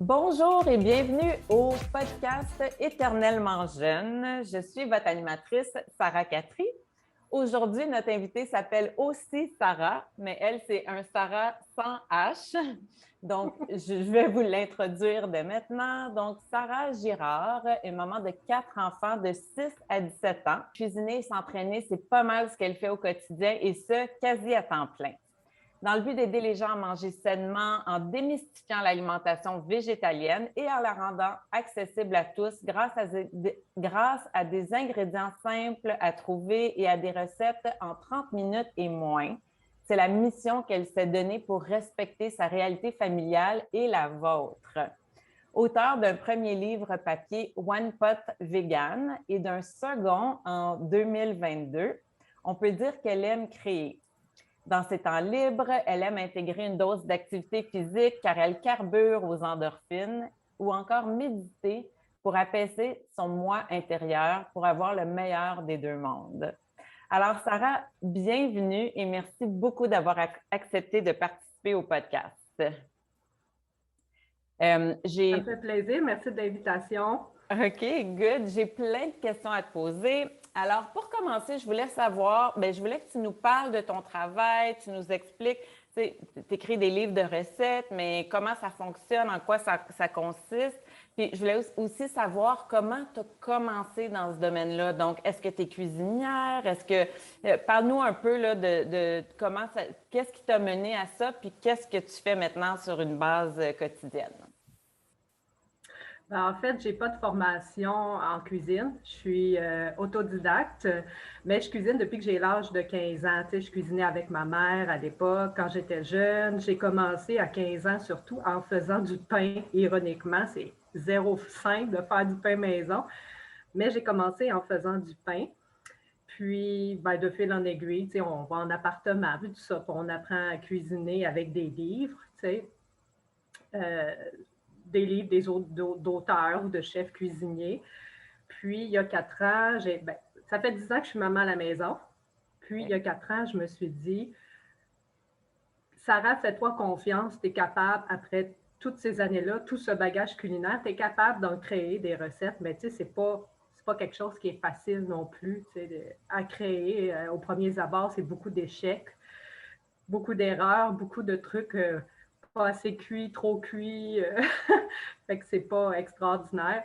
Bonjour et bienvenue au podcast Éternellement jeune. Je suis votre animatrice, Sarah Catry. Aujourd'hui, notre invitée s'appelle aussi Sarah, mais elle, c'est un Sarah sans H. Donc, je vais vous l'introduire dès maintenant. Donc, Sarah Girard est maman de 4 enfants de 6 à 17 ans. Cuisiner et s'entraîner, c'est pas mal ce qu'elle fait au quotidien et ce, quasi à temps plein. Dans le but d'aider les gens à manger sainement en démystifiant l'alimentation végétalienne et en la rendant accessible à tous grâce à des ingrédients simples à trouver et à des recettes en 30 minutes et moins. C'est la mission qu'elle s'est donnée pour respecter sa réalité familiale et la vôtre. Auteure d'un premier livre papier One Pot Vegan et d'un second en 2022, on peut dire qu'elle aime créer. Dans ses temps libres, elle aime intégrer une dose d'activité physique car elle carbure aux endorphines ou encore méditer pour apaiser son moi intérieur pour avoir le meilleur des deux mondes. Alors, Sarah, bienvenue et merci beaucoup d'avoir accepté de participer au podcast. Ça me fait plaisir. Merci de l'invitation. OK, good. J'ai plein de questions à te poser. Alors, pour commencer, je voulais savoir, je voulais que tu nous parles de ton travail, tu nous expliques, tu écris des livres de recettes, mais comment ça fonctionne, en quoi ça consiste. Puis, je voulais aussi savoir comment tu as commencé dans ce domaine-là. Donc, est-ce que tu es cuisinière? Parle-nous un peu là, de comment ça, qu'est-ce qui t'a mené à ça, puis qu'est-ce que tu fais maintenant sur une base quotidienne? En fait, j'ai pas de formation en cuisine. Je suis autodidacte, mais je cuisine depuis que j'ai l'âge de 15 ans. Tu sais, je cuisinais avec ma mère à l'époque, quand j'étais jeune. J'ai commencé à 15 ans surtout en faisant du pain. Ironiquement, c'est zéro simple de faire du pain maison, mais j'ai commencé en faisant du pain. Puis, de fil en aiguille, tu sais, on va en appartement, tout ça, puis on apprend à cuisiner avec des livres, tu sais. Euh, des livres d'auteurs ou de chefs cuisiniers. Puis, il y a 4 ans, ça fait 10 ans que je suis maman à la maison. Puis, il y a 4 ans, je me suis dit, Sarah, fais-toi confiance, tu es capable, après toutes ces années-là, tout ce bagage culinaire, tu es capable d'en créer des recettes, mais tu sais, c'est pas quelque chose qui est facile non plus à créer. Au premier abord, c'est beaucoup d'échecs, beaucoup d'erreurs, beaucoup de trucs pas assez cuits, trop cuits. Fait que c'est pas extraordinaire.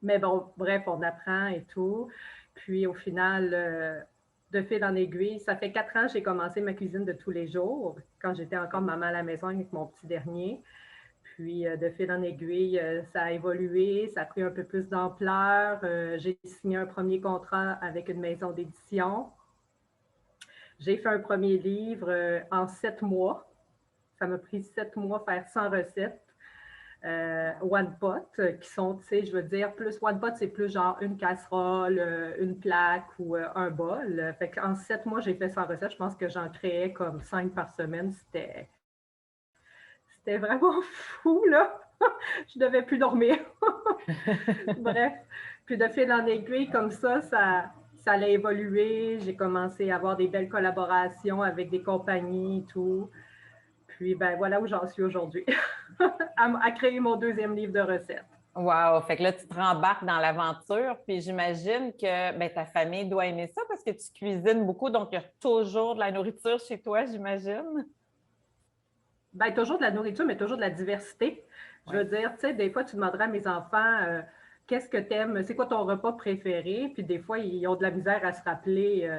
Mais bon, bref, on apprend et tout. Puis au final, de fil en aiguille, ça fait 4 ans que j'ai commencé ma cuisine de tous les jours, quand j'étais encore maman à la maison avec mon petit dernier. Puis de fil en aiguille, ça a évolué, ça a pris un peu plus d'ampleur. J'ai signé un premier contrat avec une maison d'édition. J'ai fait un premier livre en 7 mois. Ça m'a pris 7 mois faire 100 recettes. One pot, qui sont, tu sais, je veux dire, plus One pot, c'est plus genre une casserole, une plaque ou un bol. Fait qu'en 7 mois, j'ai fait 100 recettes. Je pense que j'en créais comme 5 par semaine. C'était vraiment fou, là. Je ne devais plus dormir. Bref. Puis de fil en aiguille, comme ça allait évoluer. J'ai commencé à avoir des belles collaborations avec des compagnies et tout. Puis, voilà où j'en suis aujourd'hui, à créer mon deuxième livre de recettes. Wow! Fait que là, tu te rembarques dans l'aventure, puis j'imagine que ta famille doit aimer ça parce que tu cuisines beaucoup, donc il y a toujours de la nourriture chez toi, j'imagine. Toujours de la nourriture, mais toujours de la diversité. Je veux dire, tu sais, des fois, tu demanderas à mes enfants qu'est-ce que tu aimes, c'est quoi ton repas préféré? Puis des fois, ils ont de la misère à se rappeler,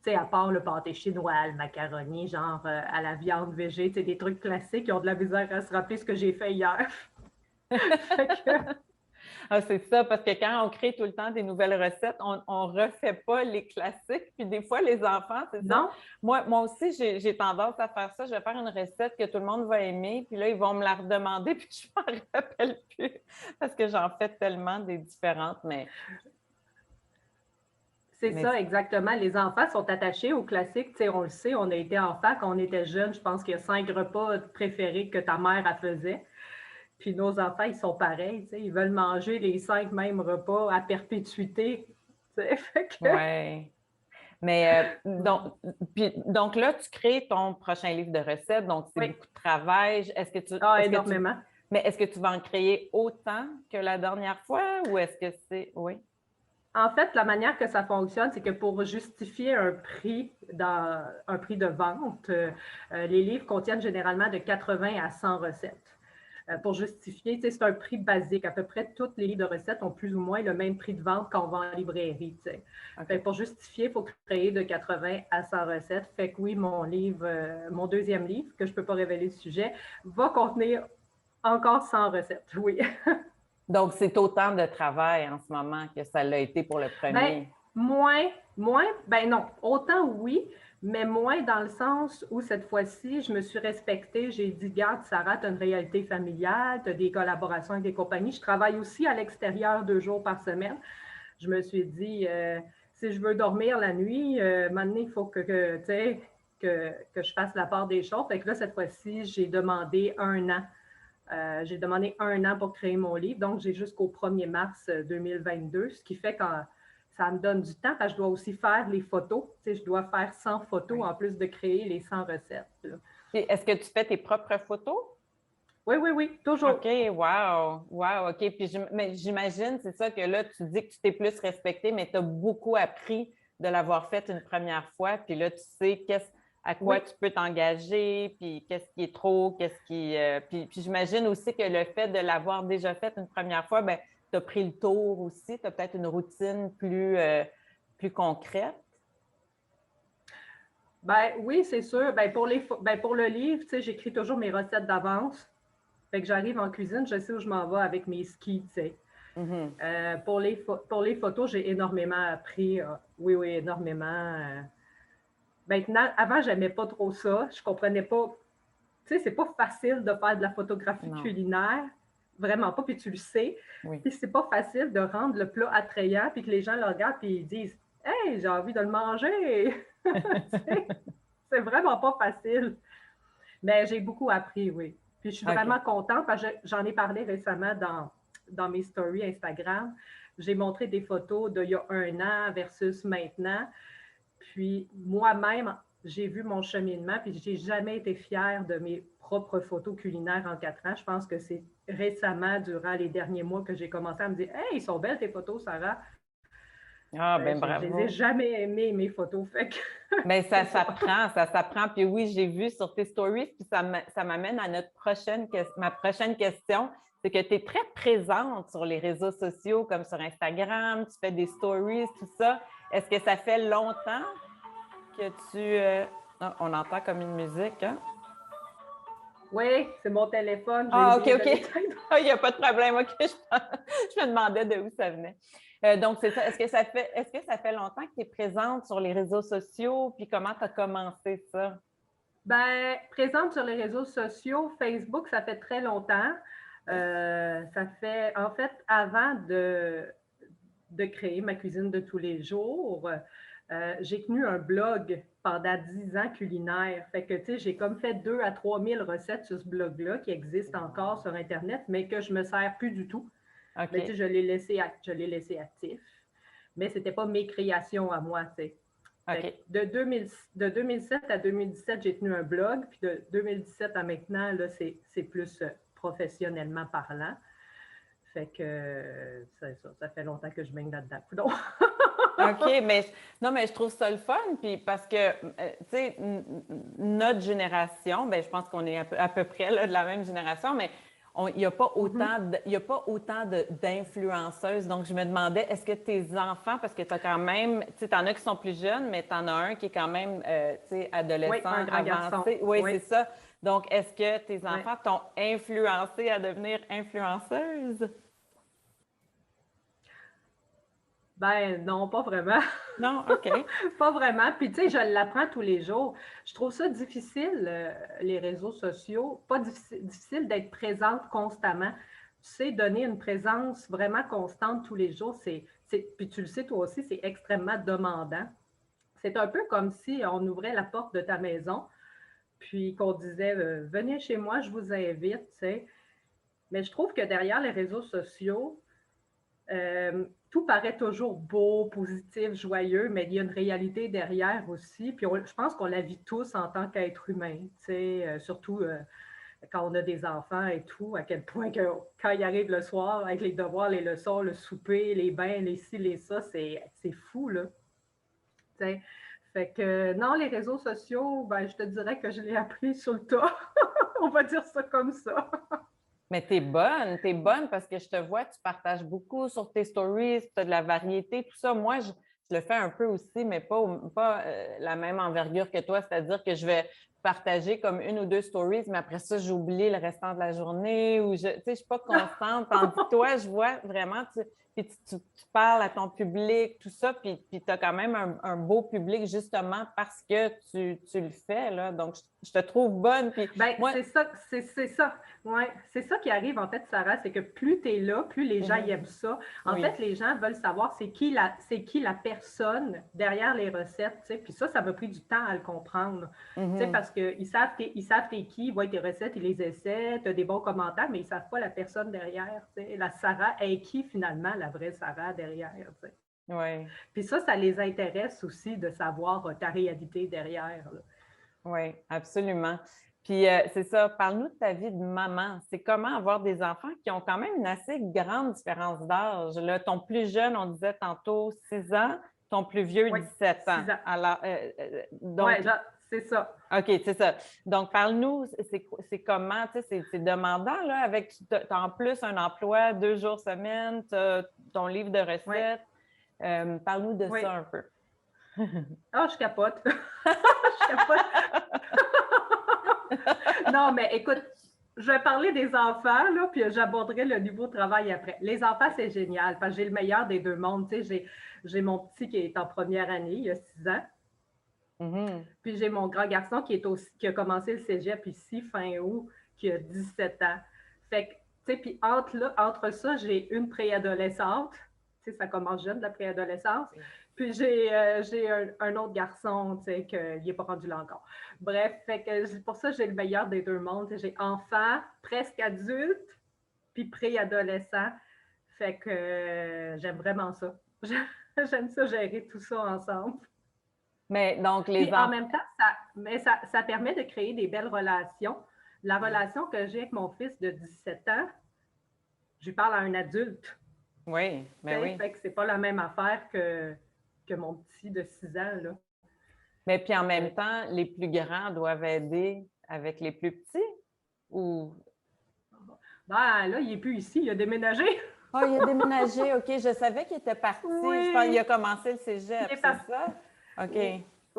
tu sais, à part le pâté chinois, le macaroni, genre à la viande végé, tu sais, des trucs classiques, ils ont de la misère à se rappeler ce que j'ai fait hier. Fait que, Ah, c'est ça, parce que quand on crée tout le temps des nouvelles recettes, on ne refait pas les classiques. Puis des fois, les enfants, c'est ça. non? Moi aussi, j'ai tendance à faire ça. Je vais faire une recette que tout le monde va aimer, puis là, ils vont me la redemander, puis je ne m'en rappelle plus parce que j'en fais tellement des différentes, C'est mais ça, exactement. Les enfants sont attachés aux classiques. Tu sais, on le sait, on a été enfants quand on était jeunes. Je pense qu'il y a 5 repas préférés que ta mère a faisait. Puis nos enfants, ils sont pareils. Tu sais, ils veulent manger les 5 mêmes repas à perpétuité. Tu sais, fait que... ouais. Mais donc là, tu crées ton prochain livre de recettes, donc c'est Oui. beaucoup de travail. Ah, énormément. Mais est-ce que tu vas en créer autant que la dernière fois ou est-ce que c'est... Oui. En fait, la manière que ça fonctionne, c'est que pour justifier un prix de vente, les livres contiennent généralement de 80 à 100 recettes. Pour justifier, c'est un prix basique. À peu près tous les livres de recettes ont plus ou moins le même prix de vente qu'on vend en librairie. Okay. Pour justifier, il faut créer de 80 à 100 recettes. Fait que oui, mon deuxième livre, que je ne peux pas révéler le sujet, va contenir encore 100 recettes, oui. Donc, c'est autant de travail en ce moment que ça l'a été pour le premier. Ben non, autant oui, mais moins dans le sens où cette fois-ci, je me suis respectée. J'ai dit, garde, Sarah, tu as une réalité familiale, tu as des collaborations avec des compagnies. Je travaille aussi à l'extérieur 2 jours par semaine. Je me suis dit, si je veux dormir la nuit, maintenant, il faut que je fasse la part des choses. Fait que là, cette fois-ci, j'ai demandé 1 an. J'ai demandé 1 an pour créer mon livre, donc j'ai jusqu'au 1er mars 2022, ce qui fait que ça me donne du temps parce que je dois aussi faire les photos. Tu sais, je dois faire 100 photos en plus de créer les 100 recettes. Est-ce que tu fais tes propres photos? Oui, toujours. OK, wow, OK. Puis mais j'imagine, c'est ça que là, tu dis que tu t'es plus respecté, mais tu as beaucoup appris de l'avoir fait une première fois. Puis là, tu sais à quoi tu peux t'engager, puis qu'est-ce qui est trop, qu'est-ce qui... puis j'imagine aussi que le fait de l'avoir déjà fait une première fois, ben, tu as pris le tour aussi, tu as peut-être une routine plus concrète. Ben oui, c'est sûr. Ben, pour le livre, tu sais, j'écris toujours mes recettes d'avance. Fait que j'arrive en cuisine, je sais où je m'en vais avec mes skis, tu sais. Mm-hmm. Pour les photos, j'ai énormément appris. Oui, énormément. Maintenant, avant, j'aimais pas trop ça. Je comprenais pas. Tu sais, c'est pas facile de faire de la photographie culinaire. Vraiment pas, puis tu le sais. Oui. Puis c'est pas facile de rendre le plat attrayant, puis que les gens le regardent, puis ils disent « Hey, j'ai envie de le manger! » C'est vraiment pas facile. Mais j'ai beaucoup appris, oui. Puis je suis vraiment contente parce que j'en ai parlé récemment dans mes stories Instagram. J'ai montré des photos d'il y a 1 an versus maintenant. Puis moi-même, j'ai vu mon cheminement, puis j'ai jamais été fière de mes propres photos culinaires en 4 ans. Je pense que c'est récemment, durant les derniers mois, que j'ai commencé à me dire « Hey, ils sont belles tes photos, Sarah! » Ah, ben bravo. Je les ai jamais aimées, mes photos. Fait que... Bien, ça s'apprend. Puis oui, j'ai vu sur tes stories, puis ça m'amène à ma prochaine question. C'est que tu es très présente sur les réseaux sociaux, comme sur Instagram, tu fais des stories, tout ça. Est-ce que ça fait longtemps que tu... on entend comme une musique, hein? Oui, c'est mon téléphone. OK. Il n'y a pas de problème. OK, je me demandais de où ça venait. Donc, c'est ça. Est-ce que ça fait longtemps que tu es présente sur les réseaux sociaux? Puis comment tu as commencé ça? Bien, présente sur les réseaux sociaux, Facebook, ça fait très longtemps. Ça fait, en fait, avant de créer ma cuisine de tous les jours, j'ai tenu un blog pendant 10 ans culinaire. Fait que, tu sais, j'ai comme fait 2 à 3 000 recettes sur ce blog-là qui existe encore sur Internet, mais que je ne me sers plus du tout. Okay. Mais tu sais, je l'ai laissé actif. Mais ce n'était pas mes créations à moi, tu sais. Okay. De 2007 à 2017, j'ai tenu un blog, puis de 2017 à maintenant, là, c'est plus professionnellement parlant. Fait que ça fait longtemps que je baigne là-dedans. OK, mais je trouve ça le fun, puis parce que, tu sais, notre génération, bien, je pense qu'on est à peu près là, de la même génération, mais il n'y a pas autant d'influenceuses. Donc, je me demandais, est-ce que tes enfants, parce que tu as quand même, tu sais, tu en as qui sont plus jeunes, mais tu en as un qui est quand même, tu sais, adolescent, avancé. Oui, c'est ça. Donc, est-ce que tes enfants t'ont influencé à devenir influenceuse? Ben non, pas vraiment. Non, OK. Pas vraiment. Puis, tu sais, je l'apprends tous les jours. Je trouve ça difficile, les réseaux sociaux. Pas difficile d'être présente constamment. Tu sais, donner une présence vraiment constante tous les jours, puis tu le sais toi aussi, c'est extrêmement demandant. C'est un peu comme si on ouvrait la porte de ta maison, puis qu'on disait « Venez chez moi, je vous invite », tu sais. Mais je trouve que derrière les réseaux sociaux, tout paraît toujours beau, positif, joyeux, mais il y a une réalité derrière aussi. Puis je pense qu'on la vit tous en tant qu'être humain, tu sais, surtout quand on a des enfants et tout, à quel point que quand ils arrivent le soir avec les devoirs, les leçons, le souper, les bains, les ci, les ça, c'est fou, là. T'sais. Fait que non, les réseaux sociaux, ben, je te dirais que je l'ai appris sur le tas. On va dire ça comme ça. Mais t'es bonne parce que je te vois, tu partages beaucoup sur tes stories, tu as de la variété, tout ça. Moi, je le fais un peu aussi, mais pas la même envergure que toi, c'est-à-dire que je vais partager comme une ou deux stories, mais après ça, j'oublie le restant de la journée ou tu sais, je suis pas constante. Tandis que toi, je vois vraiment, puis tu parles à ton public, tout ça, puis tu as quand même un beau public justement parce que tu le fais, là. Donc, je te trouve bonne. Puis Ben, moi, c'est ça, c'est ça. Ouais, c'est ça qui arrive, en fait, Sarah, c'est que plus tu es là, plus les gens mhm, aiment ça. En oui. fait, les gens veulent savoir c'est qui la personne derrière les recettes, tu sais. Puis ça m'a pris du temps à le comprendre. Tu sais, Mhm. parce qu'ils savent t'es qui, ils voient tes recettes, ils les essaient, tu as des bons commentaires, mais ils ne savent pas la personne derrière, tu sais. La Sarah est qui, finalement, la vraie Sarah derrière, tu sais. Oui, Puis ça les intéresse aussi de savoir ta réalité derrière, là. oui, absolument. Puis c'est ça, parle-nous de ta vie de maman. C'est comment avoir des enfants qui ont quand même une assez grande différence d'âge. Là, ton plus jeune, on disait tantôt 6 ans, ton plus vieux, Oui, 17 ans. 6 ans. Alors, Oui, donc, c'est ça. OK, c'est ça. Donc, parle-nous, c'est comment, tu sais, c'est demandant, là, avec, tu as en plus un emploi 2 jours semaine, tu as ton livre de Oui, recettes. Parle-nous de oui. ça un peu. Ah, je capote. Je capote. Non, mais écoute, je vais parler des enfants, là, puis j'aborderai le niveau de travail après. Les enfants, c'est génial, parce que j'ai le meilleur des deux mondes. Tu sais, j'ai mon petit qui est en première année, il a 6 ans. Mhm. Puis j'ai mon grand garçon qui a commencé le cégep ici, fin août, qui a 17 ans. Fait que, tu sais, puis entre ça, j'ai une préadolescente. Tu sais, ça commence jeune, la préadolescence. Puis j'ai un autre garçon, tu sais, qu'il n'est pas rendu là encore. Bref, fait que pour ça, j'ai le meilleur des deux mondes. J'ai enfant, presque adulte, puis préadolescent. Fait que j'aime vraiment ça. J'aime ça gérer tout ça ensemble. Mais donc, les Puis en enfants. même temps, ça permet de créer des belles relations. La relation que j'ai avec mon fils de 17 ans, je lui parle à un adulte. Oui, mais oui. Fait que c'est pas la même affaire que mon petit de 6 ans. Là. Mais puis en même temps, les plus grands doivent aider avec les plus petits ou. Ben, là, il n'est plus ici, il a déménagé. Ah, il a déménagé, OK. Je savais qu'il était parti. Je pense qu'il Oui, a commencé le il cégep, est c'est parti. ça? OK.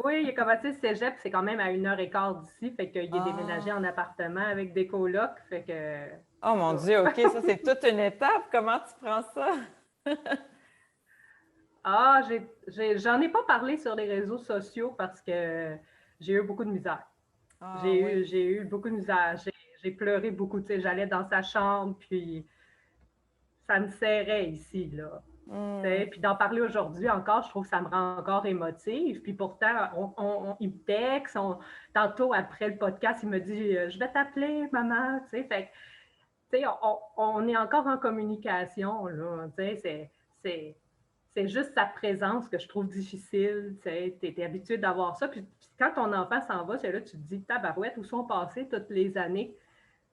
Oui, il a commencé le cégep, c'est quand même à 1 heure et quart d'ici, fait qu'il est déménagé en Ah. appartement avec des colocs, fait que Oh c'est mon ça. Dieu, OK, ça, c'est toute une étape. Comment tu prends ça? Ah, j'en ai pas parlé sur les réseaux sociaux parce que j'ai eu beaucoup de misère. Ah oui. J'ai eu beaucoup de misère. J'ai pleuré beaucoup. Tu sais, j'allais dans sa chambre, puis ça me serrait ici, là. Tu sais, Hmm. puis d'en parler aujourd'hui encore, je trouve que ça me rend encore émotive. Puis pourtant, il me texte. Tantôt, après le podcast, il me dit je vais t'appeler, maman. Tu sais, fait tu sais, on est encore en communication, là. Tu sais, c'est juste sa présence que je trouve difficile. Tu sais, es habitué d'avoir ça. Puis quand ton enfant s'en va, c'est là tu te dis, tabarouette, où sont passées toutes les années?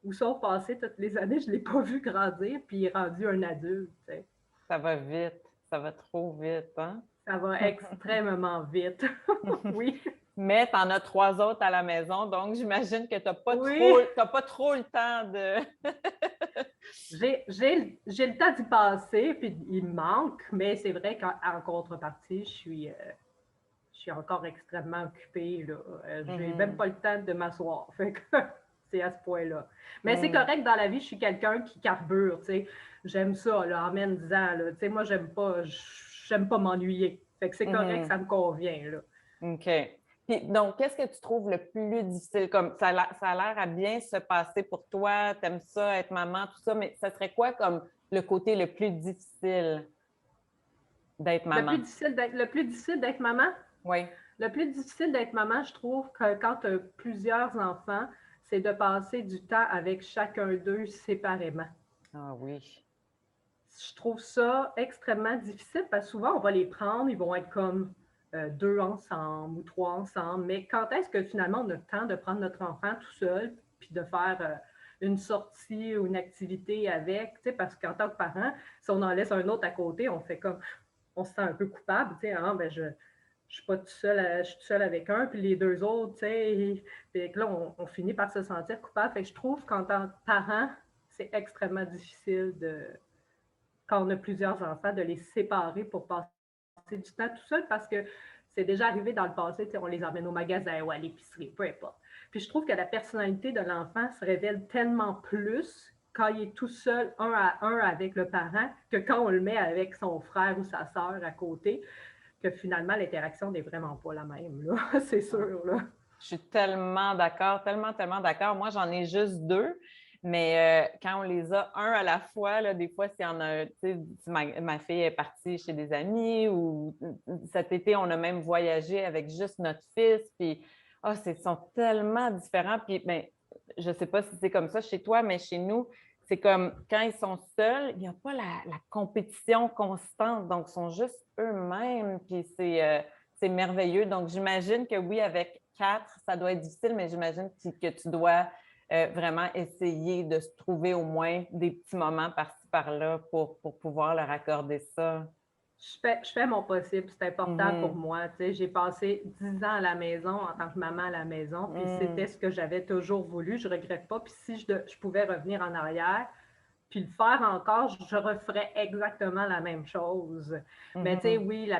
Où sont passées toutes les années? Je ne l'ai pas vu grandir, puis il est rendu un adulte. Tu sais. Ça va vite. Ça va trop vite, hein? Ça va extrêmement vite. Oui. Mais tu en as 3 autres à la maison, donc j'imagine que tu Oui. n'as pas trop le temps de. J'ai le temps d'y passer, puis il me manque, mais c'est vrai qu'en contrepartie, je suis encore extrêmement occupée. Je n'ai même Mhm. pas le temps de m'asseoir. Fait que c'est à ce point-là. Mais c'est Mhm. correct dans la vie, je suis quelqu'un qui carbure. J'aime ça, là, en m'amusant. Moi, j'aime pas m'ennuyer. Fait que c'est correct, Mhm. ça me convient. Là. OK. Puis, donc, qu'est-ce que tu trouves le plus difficile? Comme ça a l'air à bien se passer pour toi, t'aimes ça, être maman, tout ça, mais ça serait quoi comme le côté le plus difficile d'être maman? Le plus difficile d'être maman, Oui. le plus difficile d'être maman, je trouve que quand tu as plusieurs enfants, c'est de passer du temps avec chacun d'eux séparément. Ah oui. Je trouve ça extrêmement difficile parce que souvent, on va les prendre, ils vont être comme deux ensemble ou trois ensemble. Mais quand est-ce que finalement on a le temps de prendre notre enfant tout seul puis de faire une sortie ou une activité avec, tu sais, parce qu'en tant que parent, si on en laisse un autre à côté, on fait comme, on se sent un peu coupable, tu sais, ah, ben je suis pas tout seul, je suis tout seul avec un, puis les deux autres, tu sais, puis là, on finit par se sentir coupable. Fait que je trouve qu'en tant que parent, c'est extrêmement difficile quand on a plusieurs enfants, de les séparer pour passer du temps tout seul parce que c'est déjà arrivé dans le passé, on les emmène au magasin ou à l'épicerie, peu importe. Puis je trouve que la personnalité de l'enfant se révèle tellement plus quand il est tout seul, un à un avec le parent, que quand on le met avec son frère ou sa sœur à côté, que finalement, l'interaction n'est vraiment pas la même, là. C'est sûr, là. Je suis tellement d'accord, tellement, tellement d'accord. Moi, j'en ai juste deux, mais quand on les a un à la fois, là, des fois, s'il y en a, tu sais, ma fille est partie chez des amis ou cet été, on a même voyagé avec juste notre fils, puis ils sont tellement différents. Puis, ben, je ne sais pas si c'est comme ça chez toi, mais chez nous, c'est comme quand ils sont seuls, il n'y a pas la compétition constante, donc ils sont juste eux-mêmes, puis c'est merveilleux. Donc, j'imagine que oui, avec quatre, ça doit être difficile, mais j'imagine que tu dois vraiment essayer de se trouver au moins des petits moments par-ci, par-là pour pouvoir leur accorder ça. Je fais mon possible, c'est important pour Mhm. moi. Tu sais, j'ai passé 10 ans à la maison en tant que maman à la maison, puis c'était Mhm. ce que j'avais toujours voulu. Je ne regrette pas. Puis si je pouvais revenir en arrière, puis le faire encore, je referais exactement la même chose. Mais tu sais, Mhm. oui,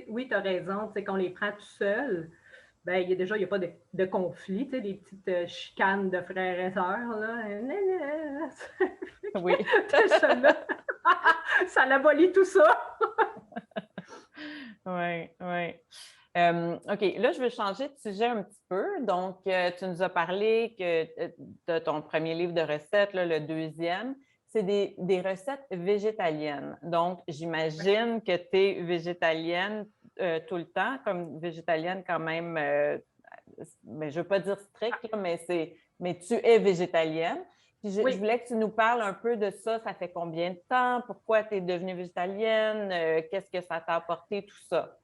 oui, tu as raison, tu sais, qu'on les prend tout seuls, ben, il n'y a pas de conflit, tu sais, des petites chicanes de frères et sœurs, là. Oui. ça, ça abolit tout ça. Oui, oui. OK, là, je veux changer de sujet un petit peu. Donc, tu nous as parlé de ton premier livre de recettes, là, le deuxième, c'est des recettes végétaliennes. Donc, j'imagine que tu es végétalienne tout le temps, comme végétalienne quand même, mais je ne veux pas dire strict, là, mais tu es végétalienne. Puis je Oui, voulais que tu nous parles un peu de ça. Ça fait combien de temps? Pourquoi tu es devenue végétalienne? Qu'est-ce que ça t'a apporté, tout ça?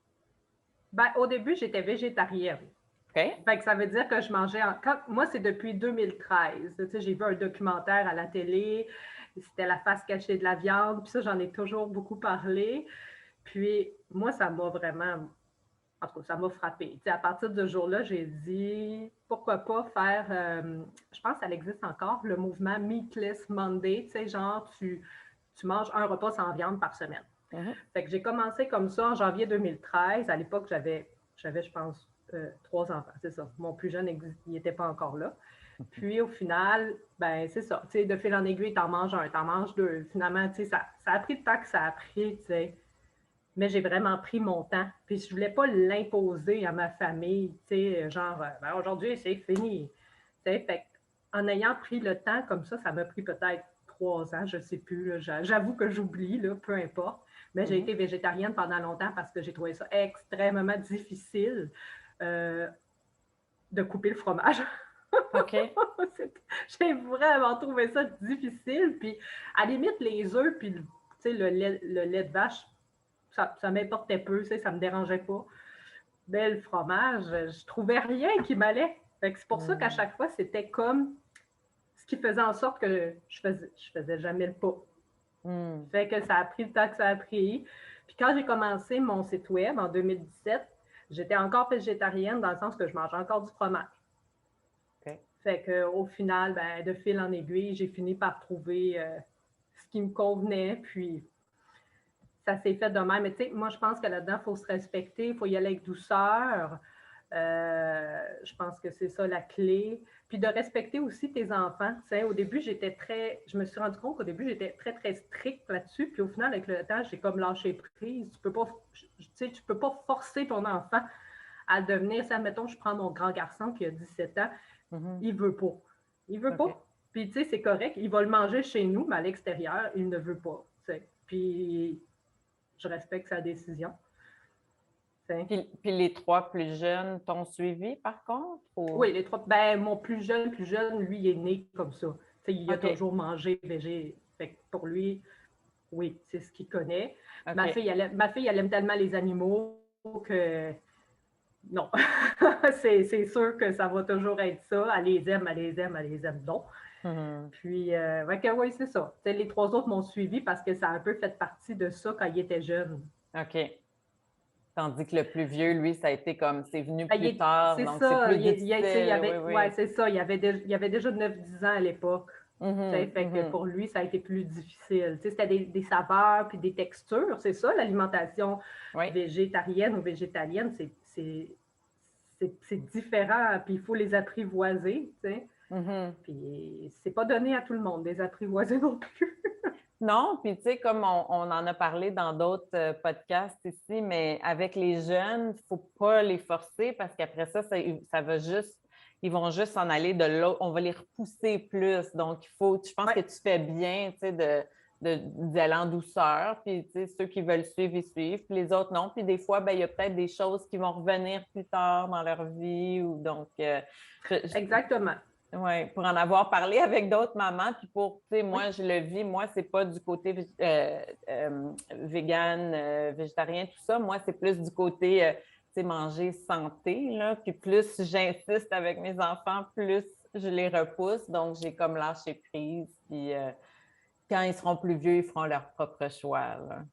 ben, au début, j'étais végétarienne. OK? Fait que ça veut dire que je mangeais. Moi, c'est depuis 2013. Tu sais, j'ai vu un documentaire à la télé. C'était La face cachée de la viande. Puis ça, j'en ai toujours beaucoup parlé. Puis moi, ça m'a vraiment. En tout cas, ça m'a frappé. Tu sais, à partir de ce jour-là, j'ai dit pourquoi pas faire. Je pense que ça existe encore, le mouvement Meatless Monday. Tu sais, genre, tu manges un repas sans viande par semaine. Mhm. Fait que j'ai commencé comme ça en janvier 2013. À l'époque, je pense, 3 enfants, c'est ça. Mon plus jeune, il n'était pas encore là. Puis au final, ben c'est ça. Tu sais, de fil en aiguille, t'en manges un, t'en manges deux. Finalement, tu sais, ça a pris le temps que ça a pris, tu sais. Mais j'ai vraiment pris mon temps. Puis je voulais pas l'imposer à ma famille, tu sais, genre, ben, aujourd'hui, c'est fini. Tu sais, fait en ayant pris le temps comme ça m'a pris peut-être 3 ans, je sais plus. J'avoue que j'oublie, là, peu importe. Mais j'ai Mhm. été végétarienne pendant longtemps parce que j'ai trouvé ça extrêmement difficile de couper le fromage. OK. J'ai vraiment trouvé ça difficile. Puis, à la limite, les œufs, puis le lait de vache, ça m'importait peu, ça ne me dérangeait pas. Mais le fromage, je trouvais rien qui m'allait. C'est pour ça qu'à Mhm. chaque fois, c'était comme ce qui faisait en sorte que je faisais jamais le pas. Mhm. Fait que ça a pris le temps que ça a pris. Puis quand j'ai commencé mon site web en 2017, j'étais encore végétarienne dans le sens que je mangeais encore du fromage. OK. Fait qu'au final, ben, de fil en aiguille, j'ai fini par trouver ce qui me convenait. Puis ça s'est fait de même. Mais tu sais, moi, je pense que là-dedans, il faut se respecter, il faut y aller avec douceur. Je pense que c'est ça la clé. Puis de respecter aussi tes enfants. Tu sais, au début, je me suis rendu compte qu'au début, j'étais très, très stricte là-dessus. Puis au final, avec le temps, j'ai comme lâché prise. Tu peux pas forcer ton enfant à devenir ça. Mettons, je prends mon grand garçon qui a 17 ans, Mhm. il veut pas. Il veut OK. pas. Puis, tu sais, c'est correct. Il va le manger chez nous, mais à l'extérieur, il ne veut pas. T'sais. Puis, je respecte sa décision. Puis les trois plus jeunes t'ont suivi, par contre? Ou... Oui, les trois. Ben, mon plus jeune, lui, il est né comme ça. T'sais, il a OK. toujours mangé végé. Fait que pour lui, oui, c'est ce qu'il connaît. OK. Ma fille, elle aime tellement les animaux que non. C'est sûr que ça va toujours être ça. Elle les aime, elle les aime, elle les aime. Non. Mhm. Puis, oui, c'est ça. T'sais, les 3 autres m'ont suivi parce que ça a un peu fait partie de ça quand ils étaient jeunes. OK. Tandis que le plus vieux, lui, ça a été comme, c'est venu Ben, plus tard, c'est donc c'est ça. plus Il difficile. Oui, avait, ouais, oui. c'est ça. Il avait déjà 9-10 ans à l'époque. Mhm, Fait que mhm. pour lui, ça a été plus difficile. C'était des saveurs puis des textures. C'est ça, l'alimentation Oui. végétarienne ou végétalienne. C'est différent. Puis il faut les apprivoiser. Mhm. Puis c'est pas donné à tout le monde, des apprivoiser non plus. Non, puis tu sais, comme on en a parlé dans d'autres podcasts ici, mais avec les jeunes, il ne faut pas les forcer parce qu'après ça va juste, ils vont juste s'en aller de l'autre, on va les repousser plus. Donc, je pense que Ouais, tu fais bien, tu sais, d'y aller en douceur, puis tu sais, ceux qui veulent suivre, ils suivent, puis les autres non. Puis des fois, ben, il y a peut-être des choses qui vont revenir plus tard dans leur vie, ou donc, exactement. oui, pour en avoir parlé avec d'autres mamans, puis tu sais, Oui. moi, je le vis, moi, c'est pas du côté vegan, végétarien, tout ça. Moi, c'est plus du côté, tu sais, manger santé, là. Puis plus j'insiste avec mes enfants, plus je les repousse. Donc, j'ai comme lâché prise. Puis quand ils seront plus vieux, ils feront leur propre choix, là.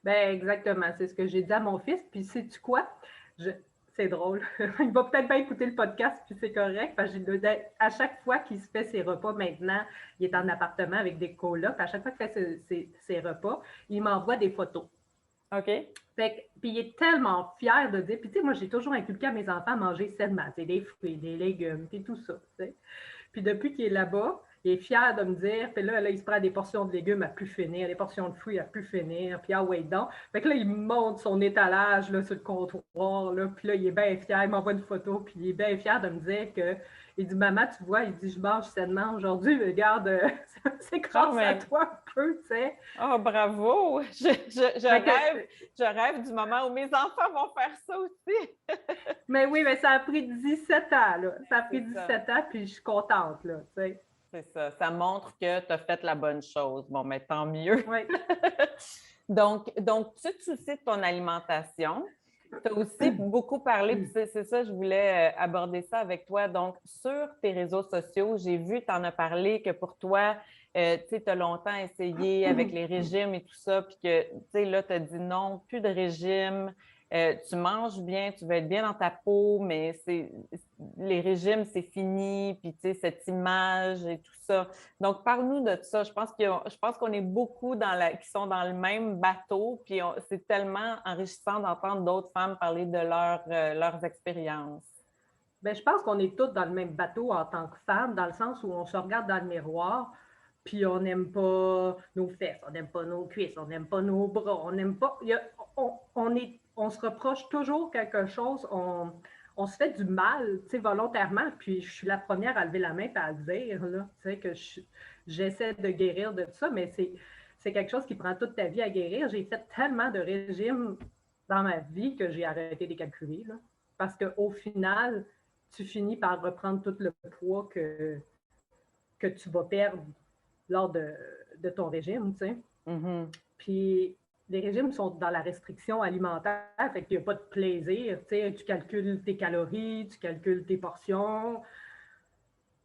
Ben exactement, c'est ce que j'ai dit à mon fils. Puis sais-tu quoi? Je... C'est drôle. Il va peut-être pas écouter le podcast, puis c'est correct. Parce que à chaque fois qu'il se fait ses repas maintenant, il est en appartement avec des colocs. À chaque fois qu'il fait ses repas, il m'envoie des photos. OK? Puis il est tellement fier de dire. Puis tu sais, moi, j'ai toujours inculqué à mes enfants à manger sainement, des fruits, des légumes, puis tout ça. T'sais. Puis depuis qu'il est là-bas, il est fier de me dire, puis là, il se prend des portions de légumes à plus finir, des portions de fruits à plus finir, puis ah ouais, donc. Fait que là, il monte son étalage là, sur le comptoir, là, puis là, il est bien fier, il m'envoie une photo, puis il est bien fier de me dire que, il dit, maman, tu vois, il dit, je mange sainement aujourd'hui, mais regarde, c'est Oh, grâce à mais toi un peu, tu sais. oh, bravo! Fait que, Je rêve du moment où mes enfants vont faire ça aussi. mais oui, mais ça a pris 17 ans, là. Ça a pris C'est ça. 17 ans, puis je suis contente, là, tu sais. C'est ça. Ça montre que tu as fait la bonne chose. Bon, mais tant mieux. Oui. Donc, tu cites ton alimentation. Tu as aussi beaucoup parlé, puis c'est ça, je voulais aborder ça avec toi. Donc, sur tes réseaux sociaux, j'ai vu, tu en as parlé, que pour toi, tu sais, tu as longtemps essayé avec les régimes et tout ça, puis que, tu sais, là, tu as dit non, plus de régime. Tu manges bien, tu veux être bien dans ta peau, mais les régimes, c'est fini, puis tu sais, cette image et tout ça. Donc, parle-nous de ça. Je pense qu'on est beaucoup qui sont dans le même bateau, puis c'est tellement enrichissant d'entendre d'autres femmes parler de leurs expériences. Ben, je pense qu'on est toutes dans le même bateau en tant que femmes, dans le sens où on se regarde dans le miroir, puis on n'aime pas nos fesses, on n'aime pas nos cuisses, on n'aime pas nos bras, on n'aime pas. On se reproche toujours quelque chose, on se fait du mal, tu sais, volontairement, puis je suis la première à lever la main et à le dire, là, tu sais, que j'essaie de guérir de ça, mais c'est quelque chose qui prend toute ta vie à guérir. J'ai fait tellement de régimes dans ma vie que j'ai arrêté de les calculer, là, parce qu'au final, tu finis par reprendre tout le poids que tu vas perdre lors de ton régime, tu sais. Mhm. Puis les régimes sont dans la restriction alimentaire, fait qu'il n'y a pas de plaisir, tu sais, tu calcules tes calories, tu calcules tes portions,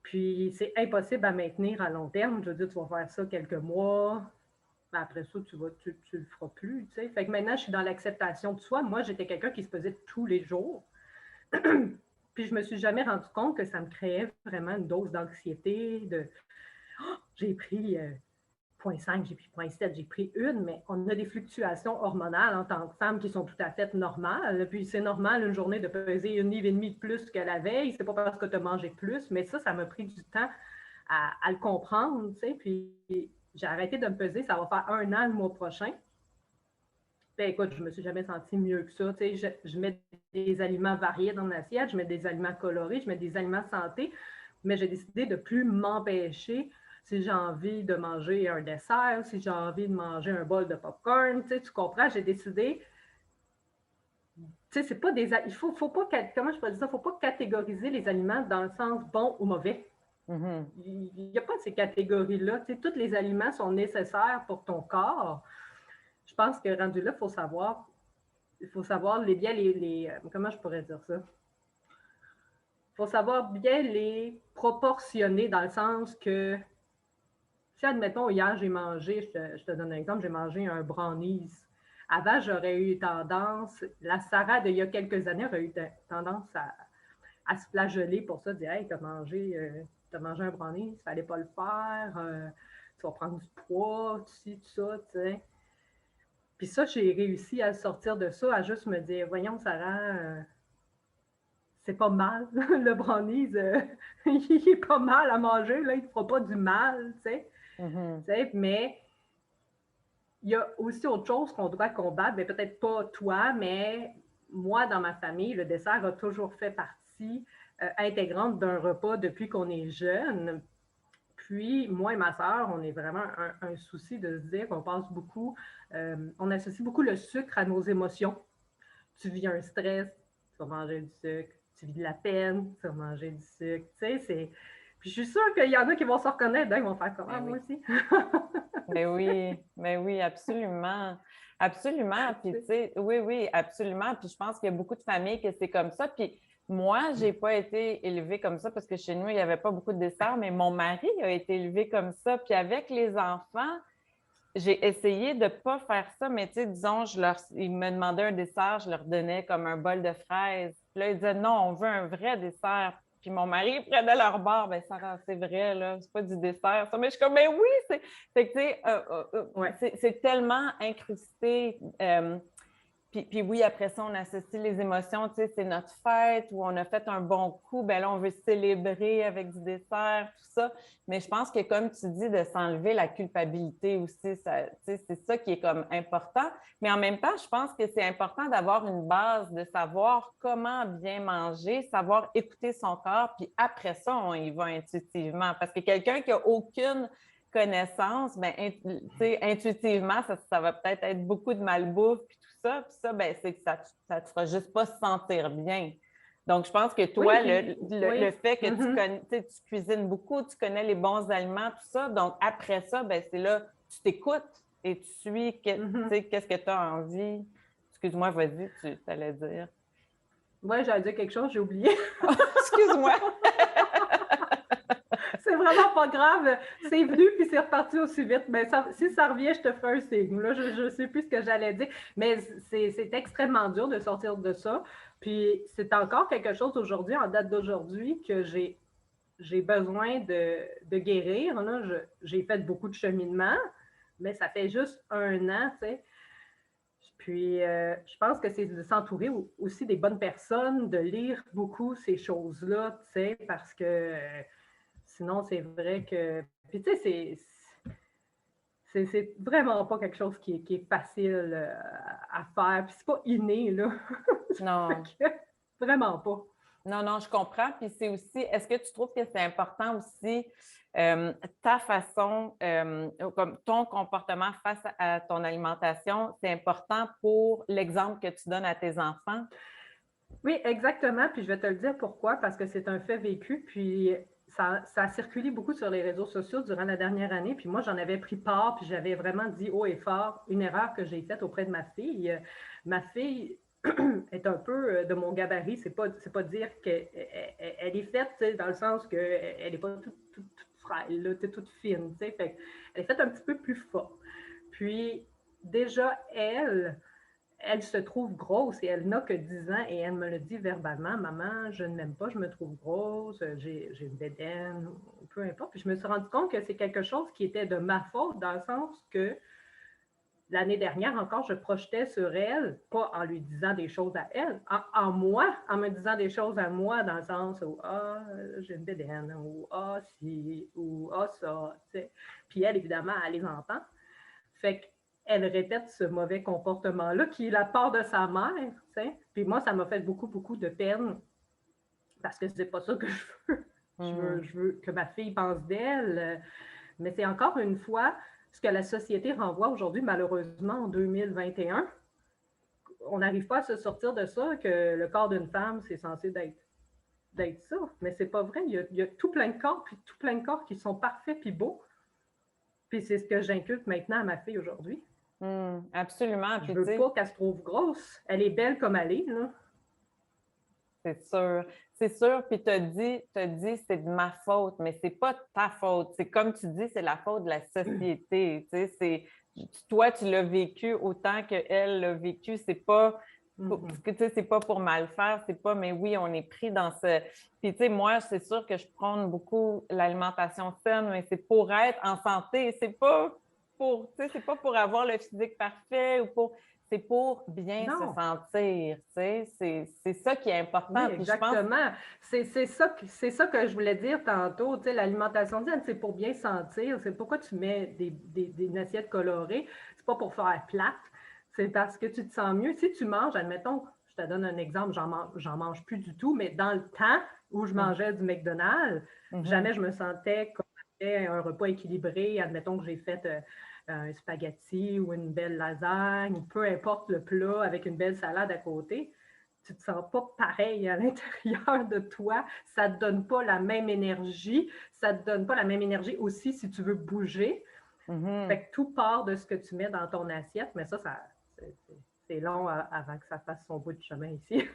puis c'est impossible à maintenir à long terme. Je veux dire, tu vas faire ça quelques mois, mais après ça, tu le feras plus, tu sais. Fait que maintenant, je suis dans l'acceptation de soi. Moi, j'étais quelqu'un qui se pesait tous les jours. Puis je me suis jamais rendu compte que ça me créait vraiment une dose d'anxiété, de j'ai pris 0,5, j'ai pris 0,7, j'ai pris une, mais on a des fluctuations hormonales en tant que femme qui sont tout à fait normales. Puis c'est normal une journée de peser 1,5 livre de plus que la veille. C'est pas parce que tu as mangé plus, mais ça m'a pris du temps à le comprendre, tu sais. Puis j'ai arrêté de me peser, ça va faire 1 an le mois prochain. Ben, écoute, je ne me suis jamais sentie mieux que ça. Tu sais, je mets des aliments variés dans l'assiette, je mets des aliments colorés, je mets des aliments santé, mais j'ai décidé de ne plus m'empêcher si j'ai envie de manger un dessert, si j'ai envie de manger un bol de popcorn. Tu sais, tu comprends? J'ai décidé. Tu sais, c'est pas des. Faut pas. Comment je peux dire ça? Il ne faut pas catégoriser les aliments dans le sens bon ou mauvais. Mhm. Il n'y a pas ces catégories-là. Tu sais, tous les aliments sont nécessaires pour ton corps. Je pense que rendu là, il faut savoir comment je pourrais dire ça? Il faut savoir bien les proportionner dans le sens que, si admettons, hier j'ai mangé, je te donne un exemple, j'ai mangé un brownies. Avant, j'aurais eu tendance, la Sarah d'il y a quelques années aurait eu tendance à se flageller pour ça, dire hey, t'as mangé un brownie, il fallait pas le faire, tu vas prendre du poids, tout ça, tu sais. Puis ça, j'ai réussi à sortir de ça, à juste me dire voyons, Sarah, c'est pas mal, le brownies, il est pas mal à manger, là, il ne fera pas du mal, tu sais. Mais il y a aussi autre chose qu'on doit combattre, mais peut-être pas toi, mais moi, dans ma famille, le dessert a toujours fait partie intégrante d'un repas depuis qu'on est jeune. Puis, moi et ma sœur, on est vraiment un souci de se dire qu'on passe beaucoup, on associe beaucoup le sucre à nos émotions. Tu vis un stress, tu vas manger du sucre. Tu vis de la peine, tu vas manger du sucre. Tu sais, c'est... Puis je suis sûre qu'il y en a qui vont se reconnaître, ils vont faire comme moi aussi. Mais oui, absolument. Absolument. Puis, tu sais, oui, absolument. Puis, je pense qu'il y a beaucoup de familles que c'est comme ça. Puis, moi, je n'ai pas été élevée comme ça parce que chez nous, il n'y avait pas beaucoup de desserts, mais mon mari a été élevé comme ça. Puis, avec les enfants, j'ai essayé de ne pas faire ça, mais tu sais, disons, ils me demandaient un dessert, je leur donnais comme un bol de fraises. Puis là, ils disaient non, on veut un vrai dessert. Puis mon mari prenait leur bord, ben Sarah, c'est vrai, là, c'est pas du dessert, ça. Mais je suis comme, mais oui, c'est que, tu sais, c'est tellement incrusté. Puis oui, après ça, on associe les émotions, tu sais, c'est notre fête où on a fait un bon coup, ben là, on veut célébrer avec du dessert, tout ça. Mais je pense que, comme tu dis, de s'enlever la culpabilité aussi, ça, tu sais, c'est ça qui est comme important. Mais en même temps, je pense que c'est important d'avoir une base, de savoir comment bien manger, savoir écouter son corps, puis après ça, on y va intuitivement. Parce que quelqu'un qui n'a aucune connaissance, ben, intuitivement, ça va peut-être être beaucoup de malbouffe, puis ça, ben, c'est que ça ne te fera juste pas se sentir bien. Donc, je pense que toi, Oui, le fait que tu cuisines beaucoup, tu connais les bons aliments, tout ça, donc après ça, ben, c'est là, tu t'écoutes et tu suis qu'est-ce que tu as envie. Excuse-moi, vas-y, tu allais dire. Oui, j'allais dire quelque chose, j'ai oublié. Excuse-moi. C'est vraiment pas grave. C'est venu puis c'est reparti aussi vite. Mais si ça revient, je te fais un signe. Là, je ne sais plus ce que j'allais dire. Mais c'est extrêmement dur de sortir de ça. Puis c'est encore quelque chose aujourd'hui, en date d'aujourd'hui, que j'ai besoin de guérir. J'ai fait beaucoup de cheminement, mais ça fait juste 1 an, tu sais. Puis, je pense que c'est de s'entourer aussi des bonnes personnes, de lire beaucoup ces choses-là, tu sais, parce que sinon, c'est vrai que. Puis, tu sais, c'est vraiment pas quelque chose qui est facile à faire. Puis, c'est pas inné, là. Non. Vraiment pas. Non, je comprends. Puis c'est aussi, est-ce que tu trouves que c'est important aussi ta façon, comme ton comportement face à ton alimentation, c'est important pour l'exemple que tu donnes à tes enfants? Oui, exactement. Puis je vais te le dire pourquoi, parce que c'est un fait vécu. Puis ça a circulé beaucoup sur les réseaux sociaux durant la dernière année. Puis moi, j'en avais pris part, puis j'avais vraiment dit haut et fort une erreur que j'ai faite auprès de ma fille. Ma fille est un peu de mon gabarit. C'est pas dire qu'elle est faite, dans le sens qu'elle n'est pas toute frêle, là, toute fine. Fait, elle est faite un petit peu plus forte. Puis déjà, elle se trouve grosse et elle n'a que 10 ans et elle me le dit verbalement, maman, je ne m'aime pas, je me trouve grosse, j'ai une bédaine, peu importe. Puis je me suis rendu compte que c'est quelque chose qui était de ma faute dans le sens que l'année dernière encore, je projetais sur elle, pas en lui disant des choses à elle, en moi, en me disant des choses à moi dans le sens où j'ai une bédaine, ou si, ou ça, tu sais. Puis elle, évidemment, elle les entend. Fait que elle répète ce mauvais comportement-là, qui est la part de sa mère. T'sais. Puis moi, ça m'a fait beaucoup, beaucoup de peine parce que c'est pas ça que je veux. Je veux que ma fille pense d'elle. Mais c'est encore une fois ce que la société renvoie aujourd'hui, malheureusement, en 2021. On n'arrive pas à se sortir de ça, que le corps d'une femme, c'est censé d'être ça. Mais c'est pas vrai. Il y a tout plein de corps, puis tout plein de corps qui sont parfaits puis beaux. Puis c'est ce que j'inculque maintenant à ma fille aujourd'hui. Absolument. Je veux pas qu'elle se trouve grosse. Elle est belle comme elle est, là. c'est sûr. C'est sûr, puis t'as dit c'est de ma faute, mais c'est pas ta faute. C'est comme tu dis, c'est la faute de la société. Tu sais, toi, tu l'as vécu autant qu'elle l'a vécu. C'est pas, parce Mhm. que tu sais, c'est pas pour mal faire, c'est pas, mais oui, on est pris dans ce. Puis tu sais, moi, c'est sûr que je prône beaucoup l'alimentation saine, mais c'est pour être en santé. C'est pas pour, tu sais, c'est pas pour avoir le physique parfait ou pour c'est pour bien se Non. sentir, tu sais, c'est ça qui est Oui, important. Puis je pense, exactement. C'est ça que je voulais dire tantôt. Tu sais, l'alimentation saine, c'est pour bien sentir. C'est pourquoi tu mets des assiettes colorées. C'est pas pour faire plate. C'est parce que tu te sens mieux. Si tu manges, admettons, je te donne un exemple, j'en mange plus du tout, mais dans le temps où je mm, mangeais du McDonald's, mhm, jamais je me sentais comme un repas équilibré. Admettons que j'ai fait un spaghetti ou une belle lasagne, ou peu importe le plat avec une belle salade à côté, tu ne te sens pas pareil à l'intérieur de toi. Ça ne te donne pas la même énergie. Ça ne te donne pas la même énergie aussi si tu veux bouger. mhm. Fait que tout part de ce que tu mets dans ton assiette, mais ça c'est long avant que ça fasse son bout de chemin ici.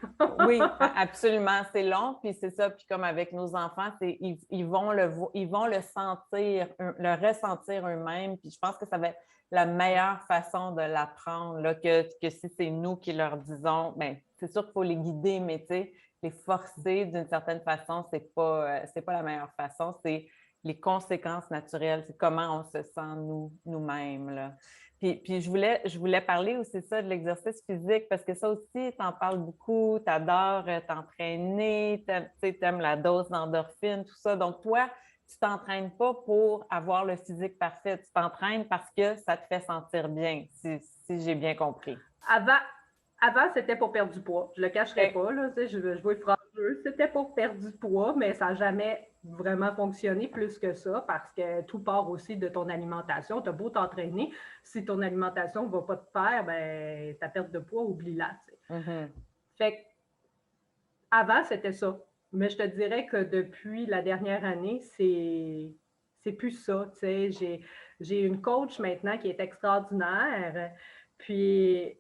Oui, absolument, c'est long, puis c'est ça, puis comme avec nos enfants, ils vont le sentir, le ressentir eux-mêmes, puis je pense que ça va être la meilleure façon de l'apprendre, là, que si c'est nous qui leur disons, bien, c'est sûr qu'il faut les guider, mais tu sais, les forcer d'une certaine façon, c'est pas la meilleure façon, c'est les conséquences naturelles, c'est comment on se sent nous-mêmes, là. Puis je voulais parler aussi ça de l'exercice physique parce que ça aussi, tu en parles beaucoup, tu adores t'entraîner, tu aimes la dose d'endorphine, tout ça. Donc, toi, tu t'entraînes pas pour avoir le physique parfait, tu t'entraînes parce que ça te fait sentir bien, si j'ai bien compris. Avant, avant c'était pour perdre du poids. Je ne le cacherai OK. pas. Là, je vais être franc. C'était pour perdre du poids, mais ça n'a jamais vraiment fonctionné plus que ça parce que tout part aussi de ton alimentation. Tu as beau t'entraîner, si ton alimentation ne va pas te faire, ben, ta perte de poids, oublie-la. Mhm. Fait que avant, c'était ça. Mais je te dirais que depuis la dernière année, c'est plus ça. J'ai une coach maintenant qui est extraordinaire. Puis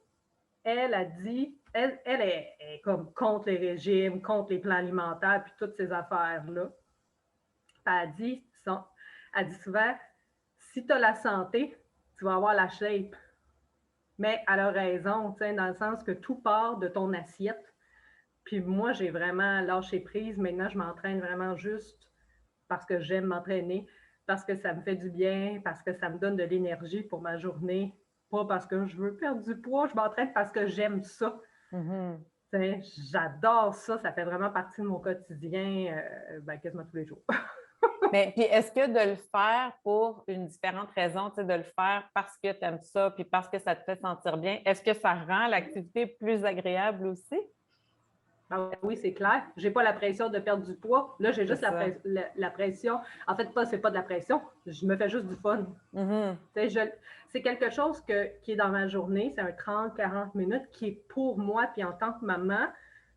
elle a dit, elle est comme contre les régimes, contre les plans alimentaires, puis toutes ces affaires-là. Elle dit souvent, si tu as la santé, tu vas avoir la shape. Mais elle a raison, dans le sens que tout part de ton assiette. Puis moi, j'ai vraiment lâché prise. Maintenant, je m'entraîne vraiment juste parce que j'aime m'entraîner, parce que ça me fait du bien, parce que ça me donne de l'énergie pour ma journée. Pas parce que je veux perdre du poids, je m'entraîne parce que j'aime ça. Mhm. J'adore ça, ça fait vraiment partie de mon quotidien ben, quasiment tous les jours. Mais puis est-ce que de le faire pour une différente raison, tu sais, de le faire parce que tu aimes ça, puis parce que ça te fait sentir bien, est-ce que ça rend l'activité plus agréable aussi? Ah oui, c'est clair. J'ai pas la pression de perdre du poids. Là, j'ai C'est juste ça. la pression. En fait, c'est pas de la pression. Je me fais juste du fun. Mhm. C'est quelque chose qui est dans ma journée. C'est un 30-40 minutes qui est pour moi. Puis en tant que maman,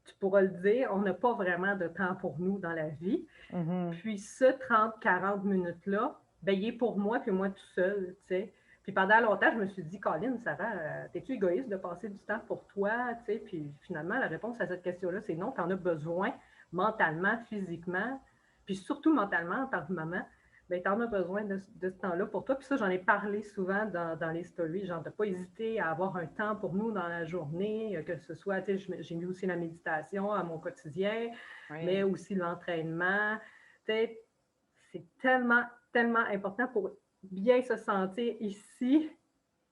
tu pourras le dire, on n'a pas vraiment de temps pour nous dans la vie. Mhm. Puis ce 30-40 minutes-là, ben, il est pour moi, puis moi tout seul, tu sais. Puis pendant longtemps, je me suis dit, Colin, Sarah, t'es-tu égoïste de passer du temps pour toi, tu sais? Puis finalement, la réponse à cette question-là, c'est non, t'en as besoin mentalement, physiquement, puis surtout mentalement en tant que maman. Ben, t'en as besoin de ce temps-là pour toi. Puis ça, j'en ai parlé souvent dans les stories, genre de ne pas hésiter à avoir un temps pour nous dans la journée, que ce soit, tu sais, j'ai mis aussi la méditation à mon quotidien, mais Oui. aussi l'entraînement. C'est tellement, tellement important pour bien se sentir ici,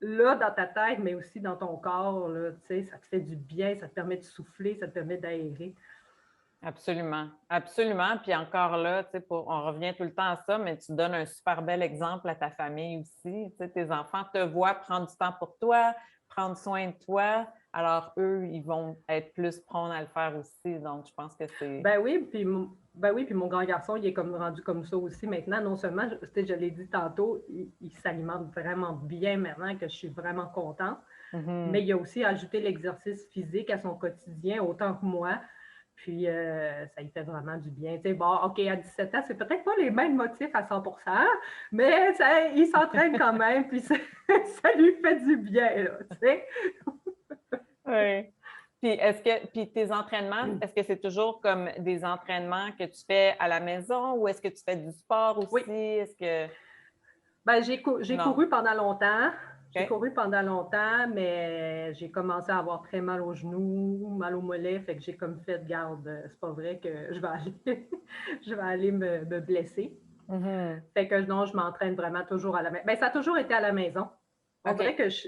là, dans ta tête, mais aussi dans ton corps. Là, ça te fait du bien, ça te permet de souffler, ça te permet d'aérer. Absolument, absolument. Puis encore là, tu sais, on revient tout le temps à ça, mais tu donnes un super bel exemple à ta famille aussi. Tu sais, tes enfants te voient prendre du temps pour toi, prendre soin de toi. Alors, eux, ils vont être plus prônes à le faire aussi. Donc, je pense que c'est. Ben oui, puis mon grand garçon, il est comme rendu comme ça aussi maintenant. Non seulement, je l'ai dit tantôt, il s'alimente vraiment bien maintenant, que je suis vraiment contente, mais Mhm. il a aussi ajouté l'exercice physique à son quotidien, autant que moi. Puis, ça lui fait vraiment du bien. Tu sais, bon, OK, à 17 ans, c'est peut-être pas les mêmes motifs à 100%, mais il s'entraîne quand même, puis ça lui fait du bien, là, tu sais. Oui. Puis tes entraînements, est-ce que c'est toujours comme des entraînements que tu fais à la maison ou est-ce que tu fais du sport aussi? Oui. Est-ce que... Ben, j'ai Non. couru pendant longtemps. J'ai OK. couru pendant longtemps, mais j'ai commencé à avoir très mal aux genoux, mal aux mollets, fait que j'ai comme fait, garde, c'est pas vrai que je vais aller, je vais aller me blesser. Mhm. Fait que non, je m'entraîne vraiment toujours à la maison. Ben, ça a toujours été à la maison. On dirait OK. que je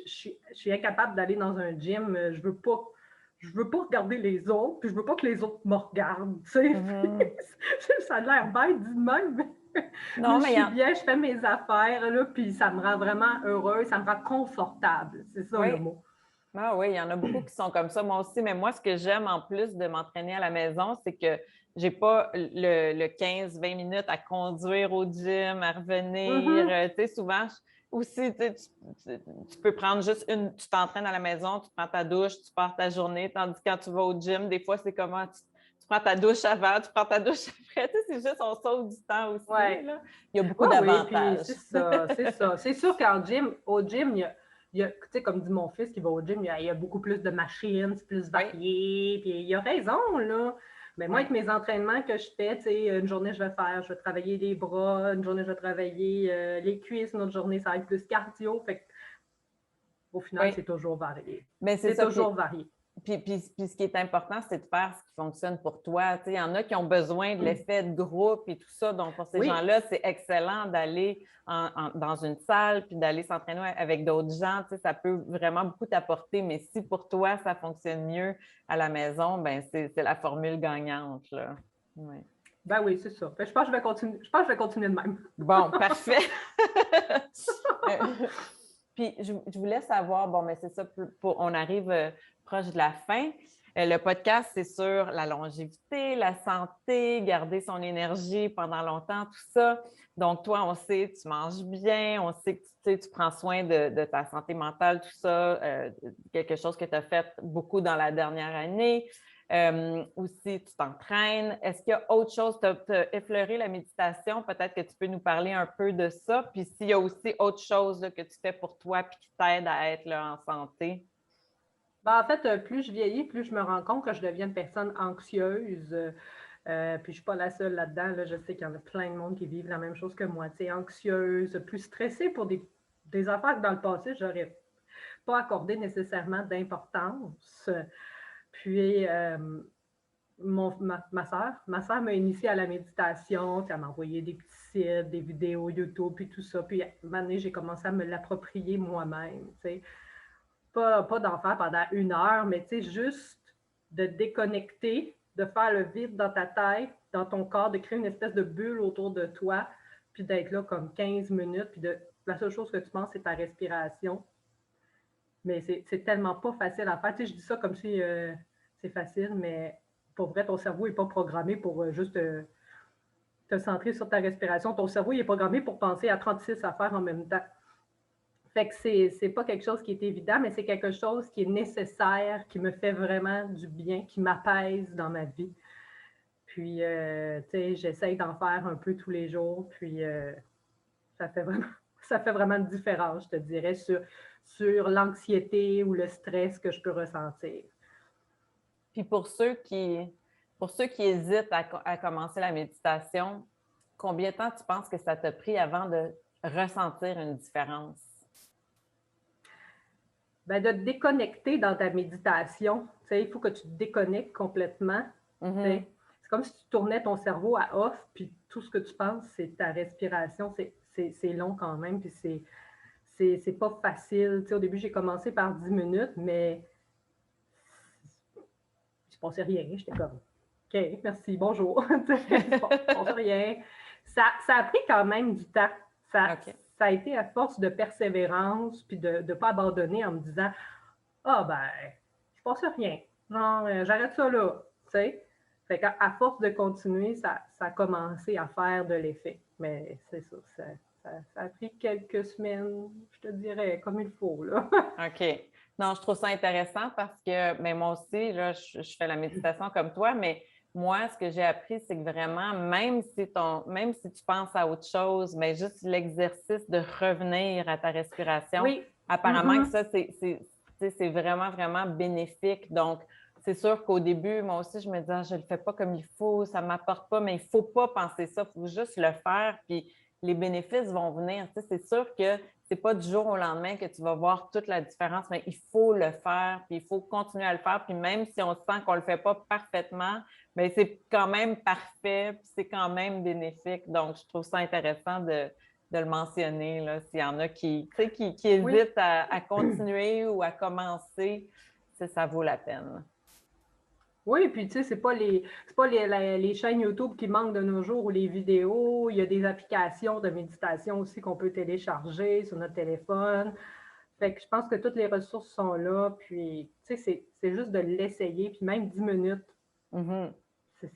suis incapable d'aller dans un gym. Je veux pas regarder les autres, puis je veux pas que les autres me regardent. Tu sais. Mhm. Ça a l'air bête dit de même. Non, Mais je mais il y suis en... bien, je fais mes affaires, là, puis ça me rend vraiment heureuse, ça me rend confortable. C'est ça le Oui. mot. Ah oui, il y en a beaucoup qui sont comme ça, moi aussi. Mais moi, ce que j'aime en plus de m'entraîner à la maison, c'est que j'ai pas le 15-20 minutes à conduire au gym, à revenir. Mm-hmm. Tu sais, souvent, aussi, tu peux prendre juste tu t'entraînes à la maison, tu prends ta douche, tu pars ta journée, tandis que quand tu vas au gym, des fois, c'est comment tu prends ta douche avant, tu prends ta douche après. Tu sais, c'est juste, on sauve du temps aussi, Ouais. là. Il y a beaucoup Oui, oui, puis d'avantages. c'est ça, c'est ça. C'est sûr au gym, tu sais, comme dit mon fils qui va au gym, il y a beaucoup plus de machines, c'est plus Oui, varié, puis il a raison, là. Mais moi, oui. avec mes entraînements que je fais, tu sais, une journée, je vais travailler les bras, une journée, je vais travailler les cuisses, une autre journée, ça va être plus cardio. Fait qu'au final, Oui, c'est toujours varié. mais c'est C'est ça. toujours varié. Puis ce qui est important, c'est de faire ce qui fonctionne pour toi. Tu sais, il y en a qui ont besoin de l'effet de groupe et tout ça. Donc, pour ces Oui, gens-là, c'est excellent d'aller dans une salle puis d'aller s'entraîner avec d'autres gens. Tu sais, ça peut vraiment beaucoup t'apporter. Mais si pour toi, ça fonctionne mieux à la maison, ben c'est la formule gagnante, là. Ouais. ben oui, c'est ça. Fait que je pense que je vais continuer. Je pense que je vais continuer de même. Bon, parfait. Euh, Puis, je voulais savoir, bon, mais c'est ça, on arrive proche de la fin. Le podcast, c'est sur la longévité, la santé, garder son énergie pendant longtemps, tout ça. Donc, toi, on sait, tu manges bien, on sait que tu sais, tu prends soin de ta santé mentale, tout ça, quelque chose que tu as fait beaucoup dans la dernière année. Aussi, tu t'entraînes. Est-ce qu'il y a autre chose? Tu as effleuré la méditation. Peut-être que tu peux nous parler un peu de ça. Puis s'il y a aussi autre chose là, que tu fais pour toi puis qui t'aide à être là, en santé. Ben, en fait, plus je vieillis, plus je me rends compte que je deviens une personne anxieuse. Puis je ne suis pas la seule là-dedans. Là. Je sais qu'il y en a plein de monde qui vivent la même chose que moi. Tu sais, anxieuse, plus stressée pour des affaires que dans le passé, je n'aurais pas accordé nécessairement d'importance. Puis ma soeur m'a initiée à la méditation, puis elle m'a envoyé des petits sites, des vidéos YouTube, puis tout ça. Puis à un moment donné, j'ai commencé à me l'approprier moi-même. Tu sais. Pas d'en faire pendant 1 heure, mais tu sais, juste de déconnecter, de faire le vide dans ta tête, dans ton corps, de créer une espèce de bulle autour de toi, puis d'être là comme 15 minutes, puis la seule chose que tu penses, c'est ta respiration. Mais c'est tellement pas facile à faire. Tu sais, je dis ça comme si c'est facile, mais pour vrai, ton cerveau n'est pas programmé pour juste te centrer sur ta respiration. Ton cerveau il est programmé pour penser à 36 affaires en même temps. Fait que c'est pas quelque chose qui est évident, mais c'est quelque chose qui est nécessaire, qui me fait vraiment du bien, qui m'apaise dans ma vie. Puis, tu sais, j'essaye d'en faire un peu tous les jours, puis ça fait vraiment, ça fait vraiment une différence, je te dirais, sur l'anxiété ou le stress que je peux ressentir. Puis pour ceux qui hésitent à commencer la méditation, combien de temps tu penses que ça t'a pris avant de ressentir une différence? Ben, de te déconnecter dans ta méditation, tu sais, il faut que tu te déconnectes complètement. Mm-hmm. C'est comme si tu tournais ton cerveau à off, puis tout ce que tu penses, c'est ta respiration. C'est long quand même, puis c'est pas facile. Tu sais, au début, j'ai commencé par 10 minutes, mais il se passait rien. J'étais comme, OK, merci, bonjour. Il se passait rien. Ça a pris quand même du temps. OK. Ça a été à force de persévérance, puis de ne pas abandonner en me disant, ah ben, il se passe rien. Non, j'arrête ça là. Tu sais? Fait qu'à force de continuer, ça a commencé à faire de l'effet. Mais c'est ça, ça a pris quelques semaines, je te dirais, comme il faut. Là. OK. Non, je trouve ça intéressant parce que ben, moi aussi, là, je fais la méditation comme toi, mais moi, ce que j'ai appris, c'est que vraiment, même si tu penses à autre chose, mais juste l'exercice de revenir à ta respiration, Oui. apparemment que Mm-hmm. ça, c'est vraiment, vraiment bénéfique. Donc, c'est sûr qu'au début, moi aussi, je me disais, ah, je ne le fais pas comme il faut, ça ne m'apporte pas, mais il ne faut pas penser ça, il faut juste le faire, puis les bénéfices vont venir. Tu sais, c'est sûr que ce n'est pas du jour au lendemain que tu vas voir toute la différence, mais il faut le faire, puis il faut continuer à le faire, puis même si on sent qu'on ne le fait pas parfaitement, bien, c'est quand même parfait, puis c'est quand même bénéfique. Donc, je trouve ça intéressant de le mentionner, là, s'il y en a qui, tu sais, qui Oui. hésitent à continuer ou à commencer, ça vaut la peine. Oui, puis tu sais, c'est pas les chaînes YouTube qui manquent de nos jours ou les vidéos. Il y a des applications de méditation aussi qu'on peut télécharger sur notre téléphone. Fait que je pense que toutes les ressources sont là. Puis, tu sais, c'est juste de l'essayer. Puis même 10 minutes, Mhm. c'est-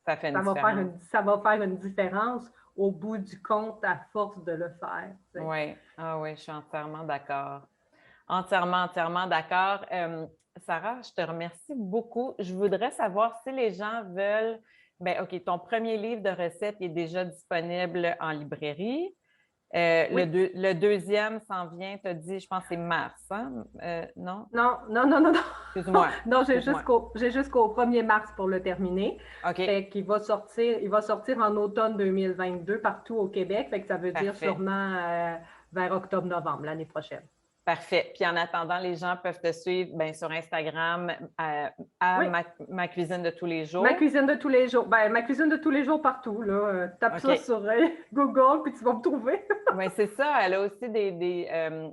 Ça fait une ça va faire différence. ça va faire une différence au bout du compte à force de le faire. Tu sais. Oui, ah oui, je suis entièrement d'accord. Entièrement, entièrement d'accord. Sarah, je te remercie beaucoup. Je voudrais savoir si les gens veulent, ben OK, ton premier livre de recettes est déjà disponible en librairie. Oui. Le deuxième s'en vient, tu as dit, je pense que c'est mars, hein? Non? Non, non, non, non, non. Excuse-moi, Non, j'ai excuse-moi. jusqu'au 1er mars pour le terminer. OK, Fait qu'il il va sortir en automne 2022 partout au Québec. Fait que ça veut dire parfait. sûrement vers octobre-novembre l'année prochaine. Parfait. Puis en attendant, les gens peuvent te suivre bien, sur Instagram à Oui, ma cuisine de tous les ma jours. cuisine de tous les jours. Ben, ma cuisine de tous les jours partout. Là. Tape ça OK. sur Google, puis tu vas me trouver. Oui, c'est ça. Elle a aussi des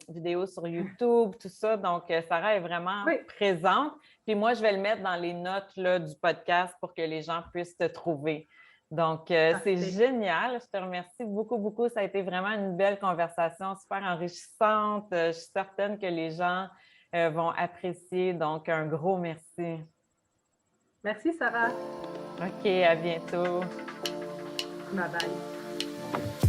vidéos sur YouTube, tout ça. Donc, Sarah est vraiment Oui, présente. Puis moi, je vais le mettre dans les notes là, du podcast pour que les gens puissent te trouver. Donc, c'est parfait. génial. Je te remercie beaucoup, beaucoup. Ça a été vraiment une belle conversation, super enrichissante. Je suis certaine que les gens vont apprécier. Donc, un gros merci. Merci, Sarah. OK, à bientôt. Bye bye.